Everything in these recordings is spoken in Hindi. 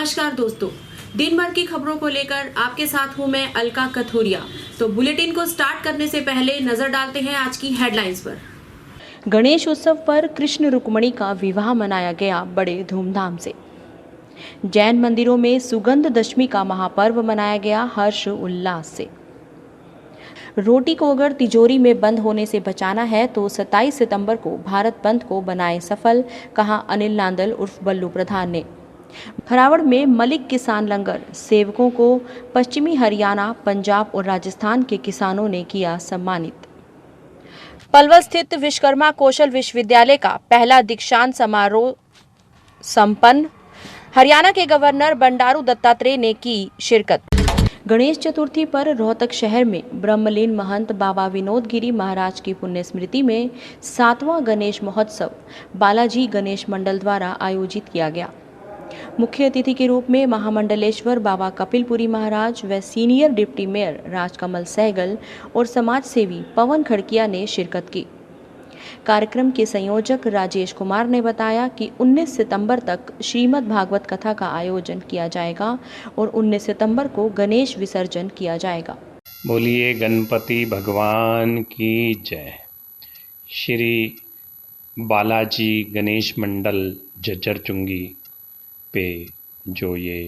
नमस्कार दोस्तों, दिन भर की खबरों को लेकर आपके साथ हूं मैं अलका कथोरिया। तो बुलेटिन को स्टार्ट करने से पहले नजर डालते हैं आज की हेडलाइंस पर। गणेश उत्सव पर कृष्ण रुक्मणी का विवाह मनाया गया बड़े धूमधाम से। जैन मंदिरों में सुगंध दशमी का महापर्व मनाया गया हर्ष उल्लास से। रोटी को अगर तिजोरी में बंद होने से बचाना है तो 27 सितंबर को भारत बंद को बनाए सफल, कहा अनिल नांदल उर्फ बल्लू प्रधान ने। खरावड़ में मलिक किसान लंगर सेवकों को पश्चिमी हरियाणा, पंजाब और राजस्थान के किसानों ने किया सम्मानित। पलवल स्थित विश्वकर्मा कौशल विश्वविद्यालय का पहला दीक्षांत समारोह संपन्न। हरियाणा के गवर्नर बंडारू दत्तात्रेय ने की शिरकत। गणेश चतुर्थी पर रोहतक शहर में ब्रह्मलीन महंत बाबा विनोद गिरी महाराज की पुण्य स्मृति में 7वां गणेश महोत्सव बालाजी गणेश मंडल द्वारा आयोजित किया गया। मुख्य अतिथि के रूप में महामंडलेश्वर बाबा कपिलपुरी महाराज व senior deputy mayor Rajkamal Sehgal और समाज सेवी पवन खड़किया ने शिरकत की। कार्यक्रम के संयोजक राजेश कुमार ने बताया कि 19 सितंबर तक श्रीमद् भागवत कथा का आयोजन किया जाएगा और 19 सितंबर को गणेश विसर्जन किया जाएगा। बोलिए गणपति भगवान की जय। श्री बालाजी गणेश मंडल झज्जर चुंगी पे जो ये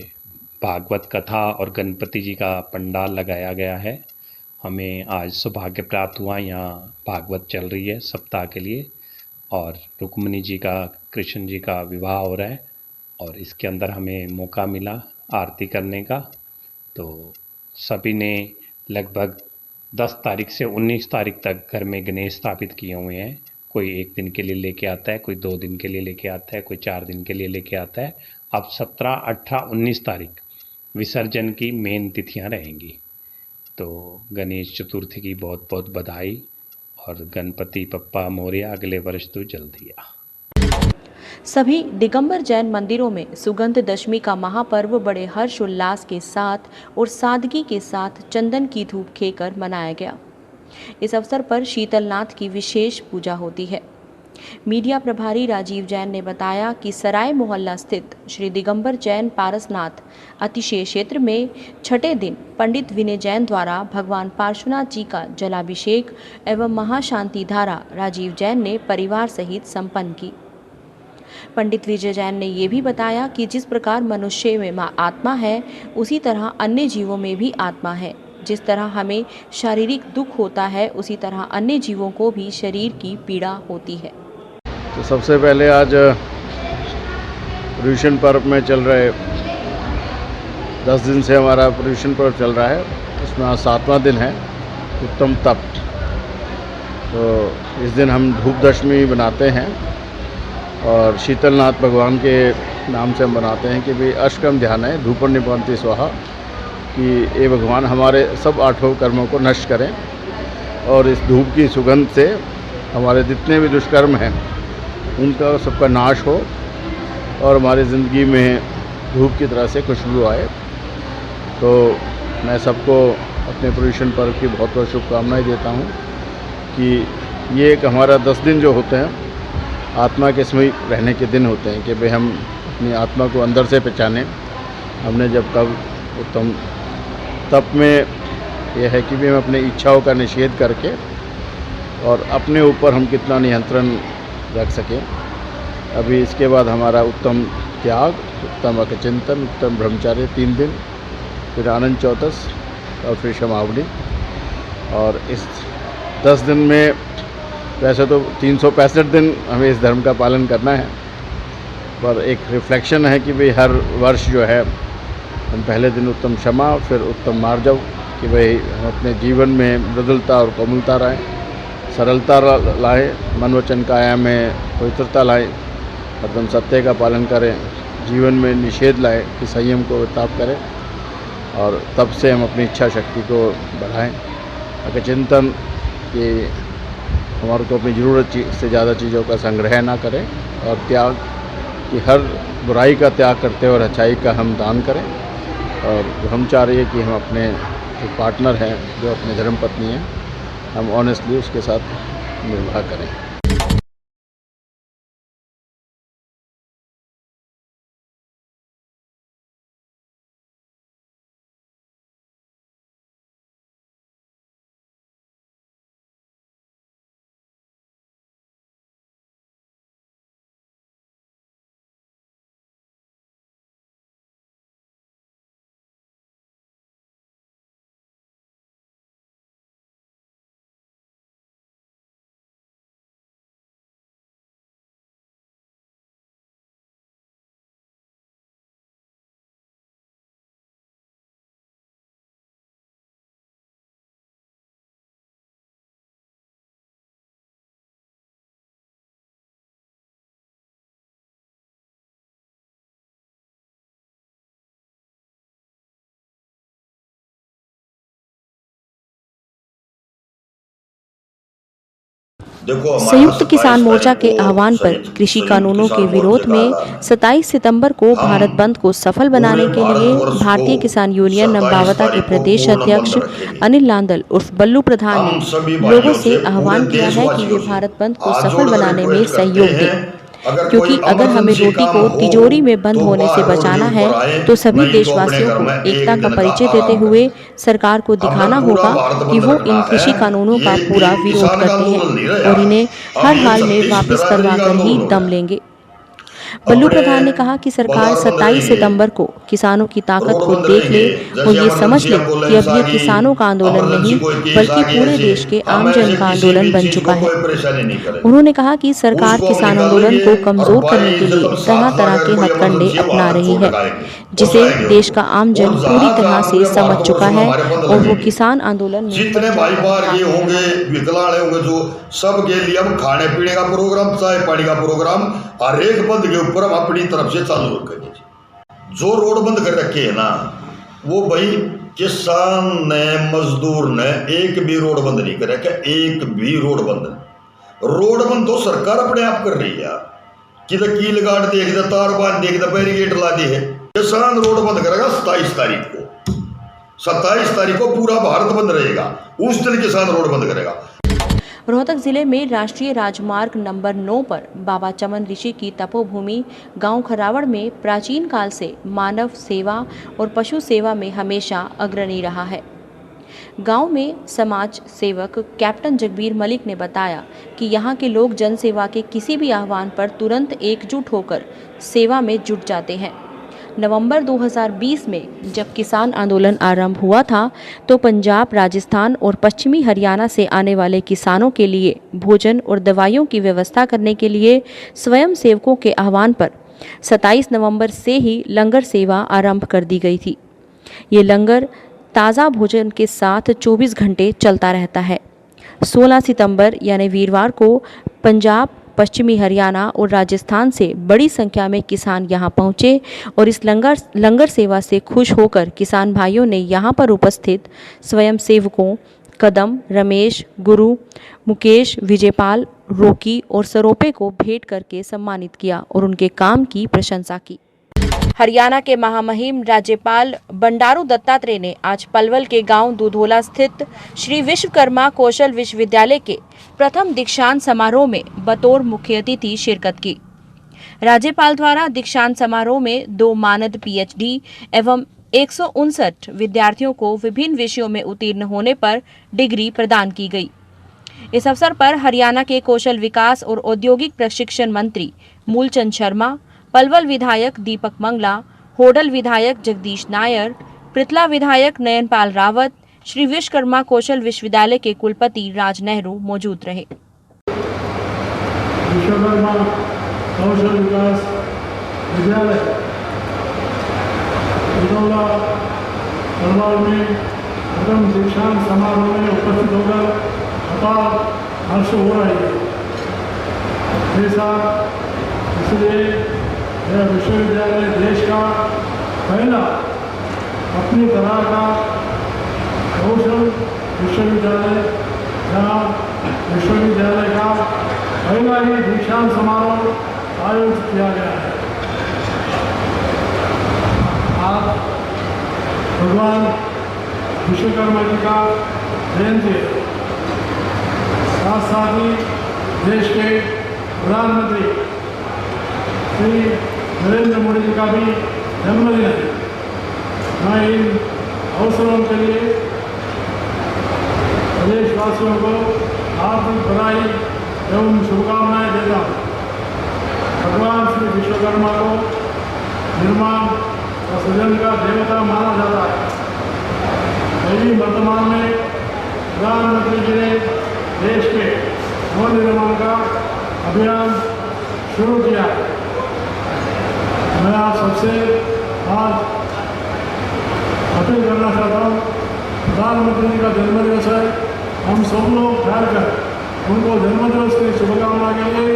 भागवत कथा और गणपति जी का पंडाल लगाया गया है, हमें आज सौभाग्य प्राप्त हुआ। यहाँ भागवत चल रही है सप्ताह के लिए और रुक्मिणी जी का, कृष्ण जी का विवाह हो रहा है और इसके अंदर हमें मौका मिला आरती करने का। तो सभी ने लगभग 10 तारीख से 19 तारीख तक घर में गणेश स्थापित किए हुए हैं। कोई 1 दिन के लिए लेके आता है, कोई 2 दिन के लिए लेके आता है, कोई 4 दिन के लिए लेके आता है। अब 17, 18, 19 तारीख विसर्जन की मेन तिथियां रहेंगी। तो गणेश चतुर्थी की बहुत बहुत बधाई और गणपति बप्पा मोरया, अगले वर्ष तो जल्दी आ। सभी दिगंबर जैन मंदिरों में सुगंध दशमी का महापर्व बड़े हर्ष उल्लास के साथ और सादगी के साथ चंदन की धूप खेकर मनाया गया। इस अवसर पर शीतलनाथ की विशेष पूजा होती है। मीडिया प्रभारी राजीव जैन ने बताया कि सराय मोहल्ला स्थित श्री दिगंबर जैन पारसनाथ अतिशय क्षेत्र में छठे दिन पंडित विनय जैन द्वारा भगवान पार्श्वनाथ जी का जलाभिषेक एवं महाशांति धारा राजीव जैन ने परिवार सहित संपन्न की। पंडित विजय जैन ने ये भी बताया कि जिस प्रकार मनुष्य में आत्मा है, उसी तरह अन्य जीवों में भी आत्मा है। जिस तरह हमें शारीरिक दुख होता है, उसी तरह अन्य जीवों को भी शरीर की पीड़ा होती है। तो सबसे पहले आज पर्युषण पर्व में चल रहे 10 दिन से हमारा पर्युषण पर्व चल रहा है। इसमें आज 7वां दिन है, उत्तम तप। तो इस दिन हम धूप दशमी बनाते हैं और शीतलनाथ भगवान के नाम से हम बनाते हैं कि भाई अष्टकम ध्यान है, धूपं निपान्ति स्वाहा, कि ये भगवान हमारे सब 8 कर्मों को नष्ट करें और इस धूप की सुगंध से हमारे जितने भी दुष्कर्म हैं उनका सबका नाश हो और हमारी ज़िंदगी में धूप की तरह से खुशबू आए। तो मैं सबको अपने पर्युषण पर्व की बहुत बहुत शुभकामनाएं देता हूं कि ये एक हमारा 10 दिन जो होते हैं आत्मा के समीप रहने के दिन होते हैं कि भाई हम अपनी आत्मा को अंदर से पहचानें। हमने जब तब उत्तम तप में यह है कि भी हम अपनी इच्छाओं का निषेध करके और अपने ऊपर हम कितना नियंत्रण रख सकें। अभी इसके बाद हमारा उत्तम त्याग, उत्तम अचिंतन, उत्तम ब्रह्मचार्य 3 दिन, फिर आनंद चौदस और फिर क्षमावनी। और इस 10 दिन में वैसे तो 365 दिन हमें इस धर्म का पालन करना है, पर एक रिफ्लेक्शन है कि भाई हर वर्ष जो है हम पहले दिन उत्तम क्षमा, फिर उत्तम मार्जव, कि भाई हम अपने जीवन में मृदुलता और कोमलता लाएँ, सरलता लाएँ, मन वचन काया में पवित्रता लाएँ, एकदम सत्य का पालन करें, जीवन में निषेध लाएँ कि संयम को ताप करें और तब से हम अपनी इच्छा शक्ति को बढ़ाएं। अगर चिंतन कि हमारे को अपनी ज़रूरत से ज़्यादा चीज़ों का संग्रह ना करें और त्याग कि हर बुराई का त्याग करते और अच्छाई का हम दान करें। और ब्रह्मचार्य कि हम अपने जो पार्टनर हैं, जो अपने धर्मपत्नी हैं, हम ऑनेस्टली उसके साथ निर्वाह करें। संयुक्त किसान मोर्चा के आह्वान पर कृषि कानूनों के विरोध में 27 सितंबर को भारत बंद को सफल बनाने के लिए भारतीय किसान यूनियन नंबावता के प्रदेश अध्यक्ष अनिल लांदल उर्फ बल्लू प्रधान ने लोगों से आह्वान किया है कि वे भारत बंद को सफल बनाने में सहयोग दें, क्योंकि अगर हमें रोटी को तिजोरी में बंद होने से बचाना है तो सभी देशवासियों को एकता का परिचय देते हुए सरकार को दिखाना होगा कि वो इन कृषि कानूनों का पूरा विरोध करते हैं और इन्हें हर हाल में वापस करवा कर ही दम लेंगे। बल्लू प्रधान ने कहा कि सरकार 27 सितंबर को किसानों की ताकत को देख ले और ये समझ ले कि अब ये किसानों का आंदोलन नहीं बल्कि पूरे देश के आम जन का आंदोलन बन चुका है। उन्होंने कहा कि सरकार किसान आंदोलन को कमजोर करने के लिए तरह तरह के हथकंडे अपना रही है, जिसे देश का आम जन पूरी तरह से समझ चुका है और वो किसान आंदोलन में जितने भाई बाहर ये होंगे विकलांग होंगे जो सब के लिए हम खाने पीने का प्रोग्राम चाय पानी का प्रोग्राम हर एक बंद के ऊपर हम अपनी तरफ से चालू रखेंगे। जो रोड बंद कर रखे है ना वो भाई किसान ने मजदूर ने एक भी रोड बंद नहीं कर रखा, एक भी रोड बंद तो सरकार अपने आप कर रही है। किधर कील गाड़ देख दे तार बांध देख दे बैरिकेड ला दी है। किसान रोड बंद करेगा 27 तारीख को पूरा भारत बंद रहेगा, उस दिन किसान रोड बंद करेगा। रोहतक जिले में राष्ट्रीय राजमार्ग नंबर 9 पर बाबा चमन ऋषि की तपोभूमि गांव खरावड़ में प्राचीन काल से मानव सेवा और पशु सेवा में हमेशा अग्रणी रहा है। गांव में समाज सेवक कैप्टन जगबीर मलिक ने बताया कि यहां के लोग जन सेवा के किसी भी आह्वान पर तुरंत एकजुट होकर सेवा में जुट जाते हैं। नवंबर 2020 में जब किसान आंदोलन आरंभ हुआ था तो पंजाब, राजस्थान और पश्चिमी हरियाणा से आने वाले किसानों के लिए भोजन और दवाइयों की व्यवस्था करने के लिए स्वयं सेवकों के आह्वान पर 27 नवंबर से ही लंगर सेवा आरंभ कर दी गई थी। ये लंगर ताज़ा भोजन के साथ 24 घंटे चलता रहता है। 16 सितंबर यानी वीरवार को पंजाब, पश्चिमी हरियाणा और राजस्थान से बड़ी संख्या में किसान यहां पहुंचे और इस लंगर सेवा से खुश होकर किसान भाइयों ने यहां पर उपस्थित स्वयं सेवकों कदम, रमेश, गुरु, मुकेश, विजयपाल, रोकी और सरोपे को भेंट करके सम्मानित किया और उनके काम की प्रशंसा की। हरियाणा के महामहिम राज्यपाल बंडारू दत्तात्रेय ने आज पलवल के गांव दूधोला स्थित श्री विश्वकर्मा कौशल विश्वविद्यालय के प्रथम दीक्षांत समारोह में बतौर मुख्य अतिथि शिरकत की। राज्यपाल द्वारा दीक्षांत समारोह में 2 मानद पीएचडी एवं 159 विद्यार्थियों को विभिन्न विषयों में उत्तीर्ण होने पर डिग्री प्रदान की गई। इस अवसर पर हरियाणा के कौशल विकास और औद्योगिक प्रशिक्षण मंत्री मूलचंद शर्मा, पलवल विधायक दीपक मंगला, होडल विधायक जगदीश नायर, पृथला विधायक नयनपाल रावत, श्री विश्वकर्मा कौशल विश्वविद्यालय के कुलपति राज नेहरू मौजूद रहे। विश्वकर्मा कौशल विकास विद्यालय दूधौला पलवल में प्रथम दीक्षांत समारोह में उपस्थित होकर अपार हर्ष हो रही है। इसलिए यह विश्वविद्यालय देश का पहला अपनी तरह का कौशल विश्वविद्यालय, जहाँ विश्वविद्यालय का पहला ही दीक्षांत समारोह आयोजित किया गया है। आज भगवान विश्वकर्मा जी का जयंती है। साथ साथ ही देश के प्रधानमंत्री श्री नरेंद्र मोदी जी का भी जन्मदिन है। मैं इन अवसरों के लिए प्रदेशवासियों को हार्दिक बधाई एवं शुभकामनाएं देता हूँ। भगवान श्री विश्वकर्मा को निर्माण और सृजन का देवता माना जाता है। यही वर्तमान में प्रधानमंत्री जी ने देश के भवन निर्माण का अभियान शुरू किया है। मैं आप सबसे आज अपील करना चाहता हूँ, प्रधानमंत्री जी का जन्मदिवस है, हम सब लोग ठहरकर उनको जन्मदिवस की शुभकामना के लिए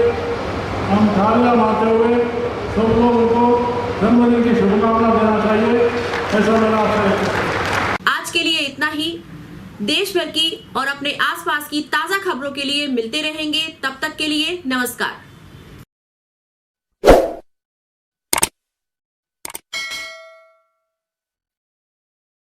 हम तालियां मारते हुए सब लोग उनको जन्मदिन की शुभकामना देना चाहिए, ऐसा मेरा आशय है। आज के लिए इतना ही। देश भर की और अपने आसपास की ताजा खबरों के लिए मिलते रहेंगे। तब तक के लिए नमस्कार।